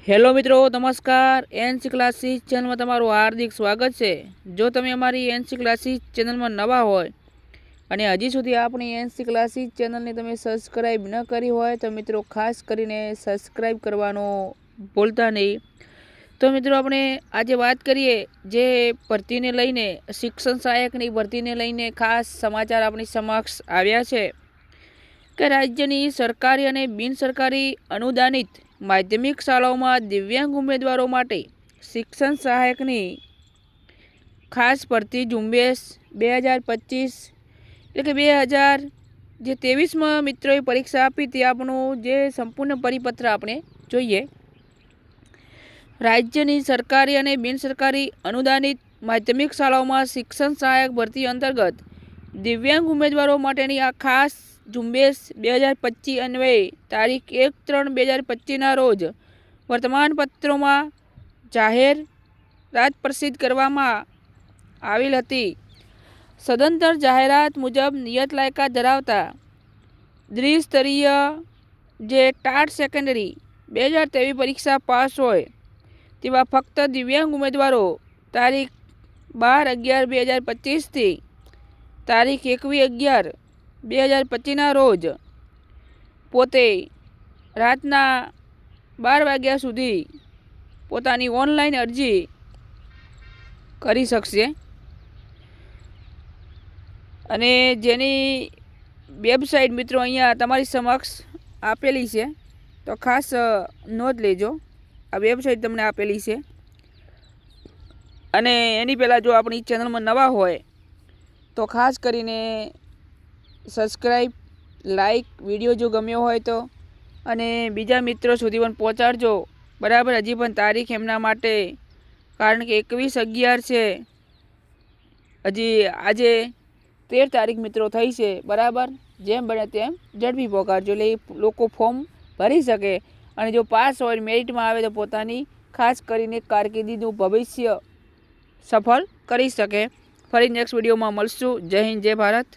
Hello મિત્રો, નમસ્કાર। NC classes ચેનલમાં તમારું હાર્દિક સ્વાગત છે। જો તમે અમારી એનસી ક્લાસીસ ચેનલમાં નવા હોય અને હજી સુધી આપણી એનસી ક્લાસીસ ચેનલને તમે સબસ્ક્રાઈબ ન કરી હોય તો મિત્રો ખાસ કરીને સબસ્ક્રાઈબ કરવાનું ભૂલતા નહીં। તો મિત્રો આપણે આજે વાત કરીએ જે ભરતીને લઈને, શિક્ષણ સહાયકની ભરતીને લઈને ખાસ સમાચાર આપણી સમક્ષ આવ્યા છે કે રાજ્યની સરકારી અને બિનસરકારી અનુદાનિત માધ્યમિક શાળાઓમાં દિવ્યાંગ ઉમેદવારો માટે શિક્ષણ સહાયકની ખાસ ભરતી ઝુંબેશ 2025 એટલે કે 2023માં મિત્રોએ પરીક્ષા આપી તે આપણું જે સંપૂર્ણ પરિપત્ર આપણે જોઈએ। રાજ્યની સરકારી અને બિનસરકારી અનુદાનિત માધ્યમિક શાળાઓમાં શિક્ષણ સહાયક ભરતી અંતર્ગત દિવ્યાંગ ઉમેદવારો માટેની આ ખાસ ઝુંબેશ 2025 અન્વયે તારીખ 1/3/2025ના રોજ વર્તમાનપત્રોમાં જાહેરાત પ્રસિદ્ધ કરવામાં આવેલ હતી। સદંતર જાહેરાત મુજબ નિયત લાયકાત ધરાવતા દ્વિસ્તરીય જે ટાટ સેકન્ડરી 2023 પરીક્ષા પાસ હોય તેવા ફક્ત દિવ્યાંગ ઉમેદવારો તારીખ 12/11/2025થી તારીખ 21/11/2025ના રોજ પોતે રાતના 12 વાગ્યા સુધી પોતાની ઓનલાઈન અરજી કરી શકશે અને જેની વેબસાઇટ મિત્રો અહીંયા તમારી સમક્ષ આપેલી છે, તો ખાસ નોંધ લેજો। આ વેબસાઇટ તમને આપેલી છે અને એની પહેલાં જો આપણી ચેનલમાં નવા હોય તો ખાસ કરીને સબસ્ક્રાઈબ, લાઈક, વિડીયો જો ગમ્યો હોય તો અને બીજા મિત્રો સુધી પણ પહોંચાડજો, બરાબર। હજી પણ તારીખ એમના માટે, કારણ કે 21/11 છે, હજી આજે 13 તારીખ મિત્રો થઈ છે, બરાબર। જેમ બને તેમ ઝડપી પહોંચાડજો એટલે એ લોકો ફોર્મ ભરી શકે અને જો પાસ હોય, મેરિટમાં આવે તો પોતાની ખાસ કરીને કારકિર્દીનું ભવિષ્ય સફળ કરી શકે। ફરી નેક્સ્ટ વિડીયોમાં મળશું। જય હિન્દ, જય ભારત।